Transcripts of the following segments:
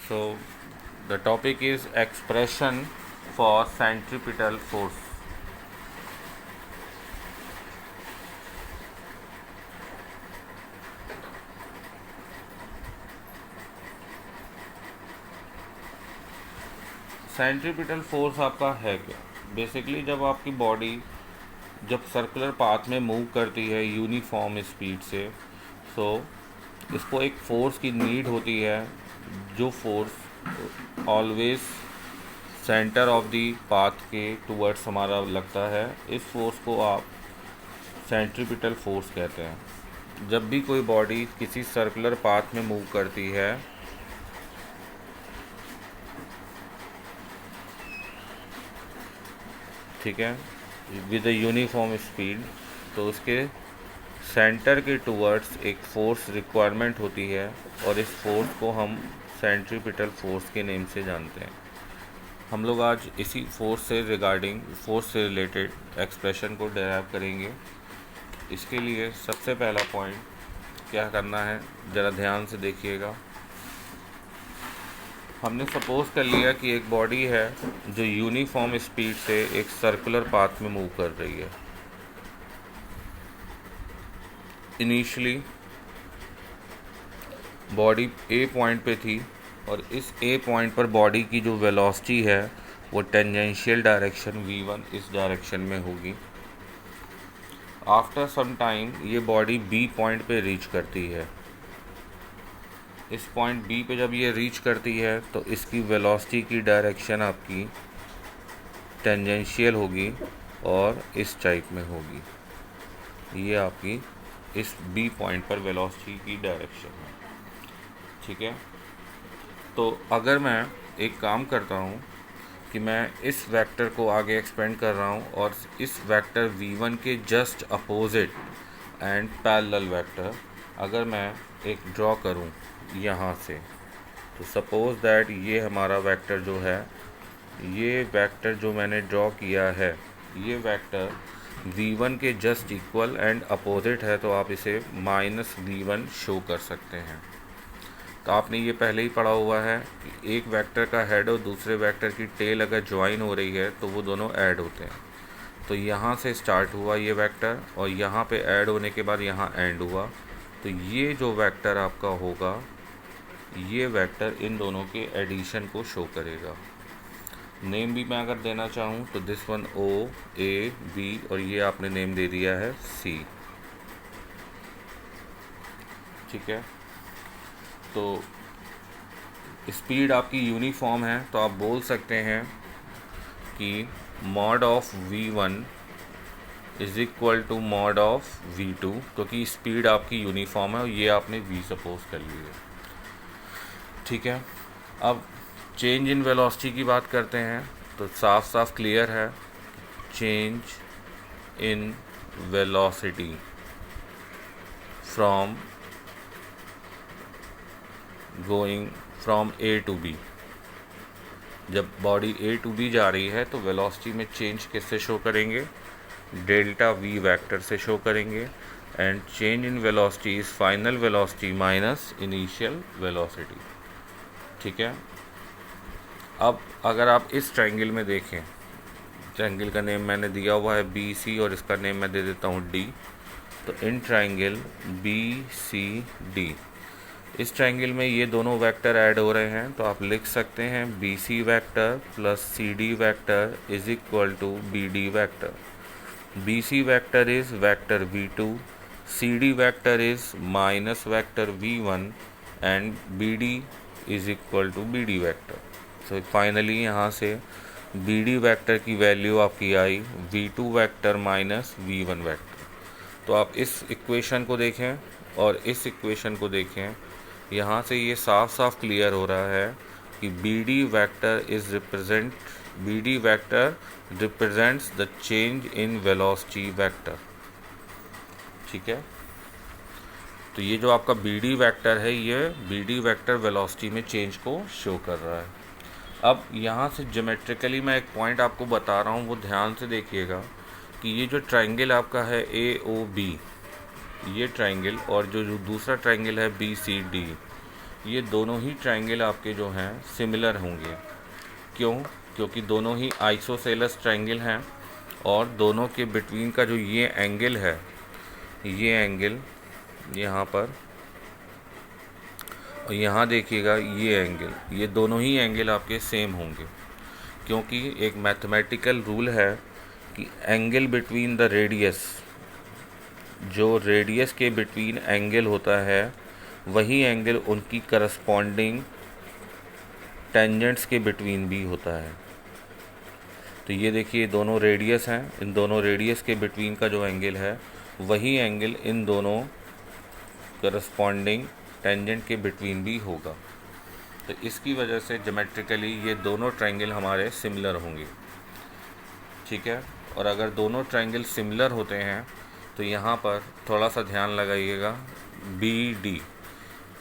So the topic is expression for centripetal force. Centripetal force आपका है क्या? Basically जब आपकी बॉडी जब सर्कुलर पाथ में मूव करती है यूनिफॉर्म स्पीड से, सो इसको एक फोर्स की नीड होती है, जो force always centre of the path के टूवर्ड्स हमारा लगता है। इस फोर्स को आप सेंट्रीपिटल फोर्स कहते हैं। जब भी कोई बॉडी किसी सर्कुलर पाथ में मूव करती है, ठीक है, विद अ यूनिफॉर्म स्पीड, तो उसके सेंटर के टूवर्ड्स एक फोर्स रिक्वायरमेंट होती है, और इस फोर्स को हम सेंट्रीपिटल फोर्स के नेम से जानते हैं। हम लोग आज इसी फोर्स से रिलेटेड एक्सप्रेशन को डेराइव करेंगे। इसके लिए सबसे पहला पॉइंट क्या करना है, ज़रा ध्यान से देखिएगा। हमने सपोज कर लिया कि एक बॉडी है जो यूनिफॉर्म स्पीड से एक सर्कुलर पाथ में मूव कर रही है। इनिशियली बॉडी ए पॉइंट पे थी, और इस ए पॉइंट पर बॉडी की जो वेलोसिटी है वो टेंजेंशियल डायरेक्शन v1 इस डायरेक्शन में होगी। आफ्टर सम टाइम ये बॉडी बी पॉइंट पे रीच करती है। इस पॉइंट बी पे जब ये रीच करती है तो इसकी वेलोसिटी की डायरेक्शन आपकी टेंजेंशियल होगी और इस टाइप में होगी। ये आपकी इस बी पॉइंट पर वेलोसिटी की डायरेक्शन है, ठीक है। तो अगर मैं एक काम करता हूँ कि मैं इस वेक्टर को आगे एक्सपेंड कर रहा हूँ, और इस वेक्टर v1 के just opposite and parallel vector अगर मैं एक ड्रॉ करूँ यहाँ से, तो सपोज दैट ये हमारा वेक्टर जो है, ये वेक्टर जो मैंने ड्रॉ किया है, ये वेक्टर v1 के जस्ट इक्वल एंड अपोजिट है, तो आप इसे -v1 शो कर सकते हैं। तो आपने ये पहले ही पढ़ा हुआ है कि एक वेक्टर का हेड और दूसरे वेक्टर की टेल अगर ज्वाइन हो रही है तो वो दोनों ऐड होते हैं। तो यहाँ से स्टार्ट हुआ ये वेक्टर, और यहाँ पे ऐड होने के बाद यहाँ एंड हुआ। तो ये जो वेक्टर आपका होगा, ये वेक्टर इन दोनों के एडिशन को शो करेगा। नेम भी मैं अगर देना चाहूँ तो this one O A B, और ये आपने नेम दे दिया है C, ठीक है। तो स्पीड आपकी यूनिफॉर्म है, तो आप बोल सकते हैं कि mod of v1 is equal to mod of v2, क्योंकि स्पीड आपकी यूनिफॉर्म है और ये आपने v सपोज कर ली है, ठीक है। अब चेंज इन वेलोसिटी की बात करते हैं, तो साफ साफ क्लियर है, change in velocity from going from A to B। जब बॉडी A टू B जा रही है तो वेलोसिटी में चेंज किससे शो करेंगे? डेल्टा V वेक्टर से शो करेंगे। And change in velocity is final velocity minus initial velocity, ठीक है। अब अगर आप इस ट्रायंगल में देखें, ट्रायंगल का नेम मैंने दिया हुआ है BC, और इसका नेम मैं दे देता हूँ D। तो इन ट्रायंगल BCD, इस ट्रायंगल में ये दोनों वेक्टर ऐड हो रहे हैं, तो आप लिख सकते हैं BC vector plus CD vector is equal to BD vector. BC vector is vector v2, CD vector is minus vector v1, and BD is equal to BD vector. तो फाइनली यहाँ से BD वेक्टर की value आपकी आई v2 vector minus v1 vector. तो आप इस equation को देखें और इस इक्वेशन को देखें, यहाँ से ये साफ साफ क्लियर हो रहा है कि BD vector represents the change in velocity vector, ठीक है। तो ये जो आपका BD वेक्टर है, ये BD वेक्टर वेलोसिटी में चेंज को शो कर रहा है। अब यहाँ से ज्योमेट्रिकली मैं एक पॉइंट आपको बता रहा हूँ, वो ध्यान से देखिएगा कि ये जो ट्रायंगल आपका है AOB, ये ट्रायंगल, और जो दूसरा ट्रायंगल है BCD, ये दोनों ही ट्रायंगल आपके जो हैं सिमिलर होंगे। क्यों? क्योंकि दोनों ही आइसोसेलेस ट्रायंगल हैं और दोनों के बिटवीन का जो ये एंगल है, ये एंगल यहाँ पर और यहाँ देखिएगा ये एंगल, ये दोनों ही एंगल आपके सेम होंगे। क्योंकि एक मैथमेटिकल रूल है कि एंगल बिटवीन द रेडियस, जो रेडियस के बिटवीन एंगल होता है वही एंगल उनकी करस्पॉन्डिंग टेंजेंट्स के बिटवीन भी होता है। तो ये देखिए दोनों रेडियस हैं, इन दोनों रेडियस के बिटवीन का जो एंगल है वही एंगल इन दोनों करस्पॉन्डिंग टेंजेंट के बिटवीन भी होगा। तो इसकी वजह से ज्योमेट्रिकली ये दोनों ट्रायंगल हमारे सिमिलर होंगे। ठीक है, और अगर दोनों ट्रायंगल सिमिलर होते हैं तो यहाँ पर थोड़ा सा ध्यान लगाइएगा, बी डी,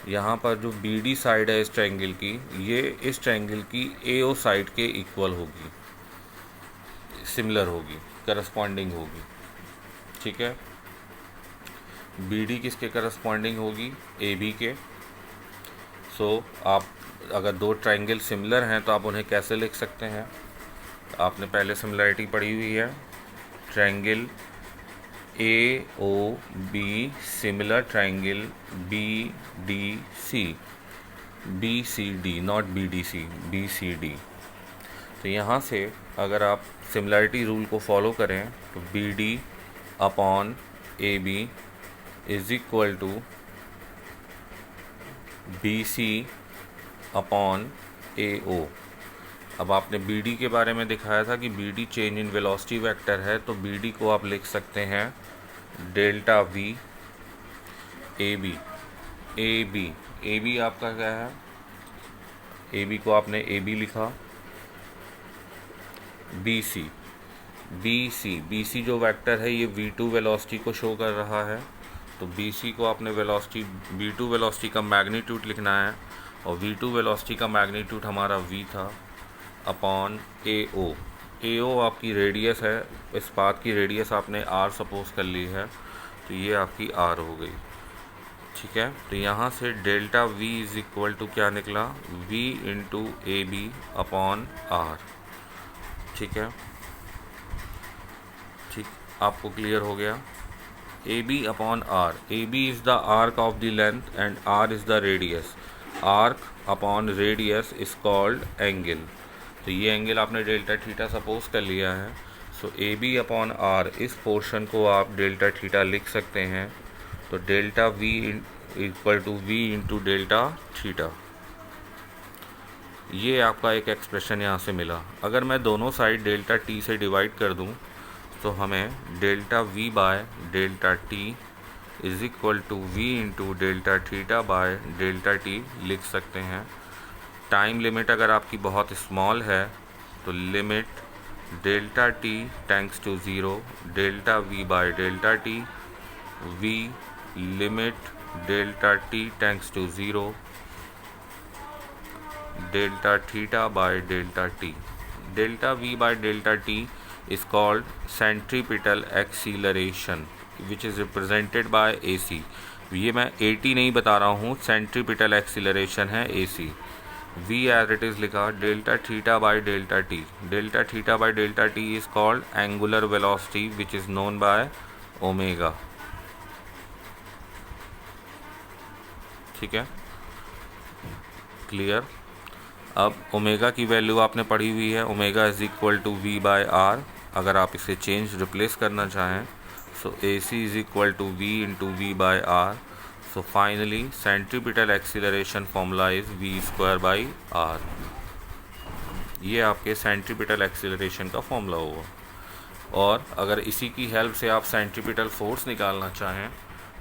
यहाँ पर जो बी डी साइड है इस ट्रायंगल की, ये इस ट्रायंगल की ए ओ साइड के इक्वल होगी, सिमिलर होगी, करस्पॉन्डिंग होगी। ठीक है, बी डी किसके करस्पॉन्डिंग होगी? ए बी के। सो आप अगर दो ट्रायंगल सिमिलर हैं तो आप उन्हें कैसे लिख सकते हैं? आपने पहले सिमिलरिटी पढ़ी हुई है, triangle A O B similar triangle B D C, B C D, not B D C, B C D. तो यहाँ से अगर आप सिमिलरिटी रूल को फॉलो करें तो B D upon A B is equal to B C upon A O. अब आपने बी डी के बारे में दिखाया था कि B D change in velocity vector है, तो बी डी को आप लिख सकते हैं delta V A B. A B, A B आपका क्या है? ए बी को आपने ए बी लिखा, B C, B C, B C जो वेक्टर है ये V2 वेलोसिटी को शो कर रहा है, तो बी सी को आपने वेलोसिटी, V2 वेलोसिटी का मैग्नीट्यूड लिखना है और V2 वेलोसिटी का मैग्नीट्यूड हमारा V था, अपॉन ए ओ। ए ओ आपकी रेडियस है, इस पाथ की रेडियस आपने R सपोज कर ली है, तो ये आपकी R हो गई। ठीक है, तो यहाँ से delta V is equal to क्या निकला? V into A B upon R। ठीक है, ठीक, आपको क्लियर हो गया? A B upon R, A B is the arc of the length and R is the radius. Arc upon radius is called angle. तो ये एंगल आपने delta theta suppose कर लिया है। So A B upon R, इस portion को आप delta theta लिख सकते हैं। तो delta V equal to V into delta theta, ये आपका एक एक्सप्रेशन यहाँ से मिला। अगर मैं दोनों साइड डेल्टा टी से डिवाइड कर दूँ तो हमें delta V by delta T is equal to V into delta theta by delta T लिख सकते हैं। टाइम लिमिट अगर आपकी बहुत स्मॉल है तो limit delta T tends to zero, delta V by delta T, V limit delta T tends to zero, delta theta by delta T. Delta V by delta T is called centripetal acceleration which is represented by AC। ये मैं AT नहीं बता रहा हूँ, centripetal acceleration है AC। V as it is लिखा, delta theta by delta T, delta theta by delta T is called angular velocity which is known by omega. ठीक है, क्लियर? अब ओमेगा की वैल्यू आपने पढ़ी हुई है, omega is equal to V by R. अगर आप इसे चेंज रिप्लेस करना चाहें so A C is equal to V into V by R. So finally centripetal acceleration formula is V square by R. ये आपके सेंट्रीपिटल एक्सीलरेशन का formula होगा। और अगर इसी की हेल्प से आप सेंट्रीपिटल फोर्स निकालना चाहें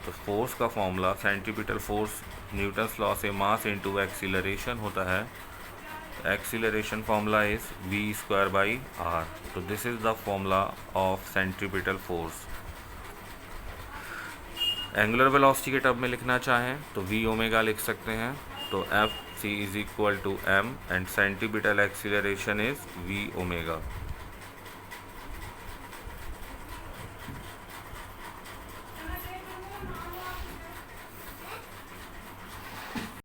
तो फोर्स का formula, centripetal force Newton's law से मास इंटू एक्सीलरेशन होता है। Acceleration formula is v square by r। तो this is the formula of centripetal force। Angular velocity के टर्म में लिखना चाहें तो v ओमेगा लिख सकते हैं। तो F C is equal to M and centripetal acceleration is v omega.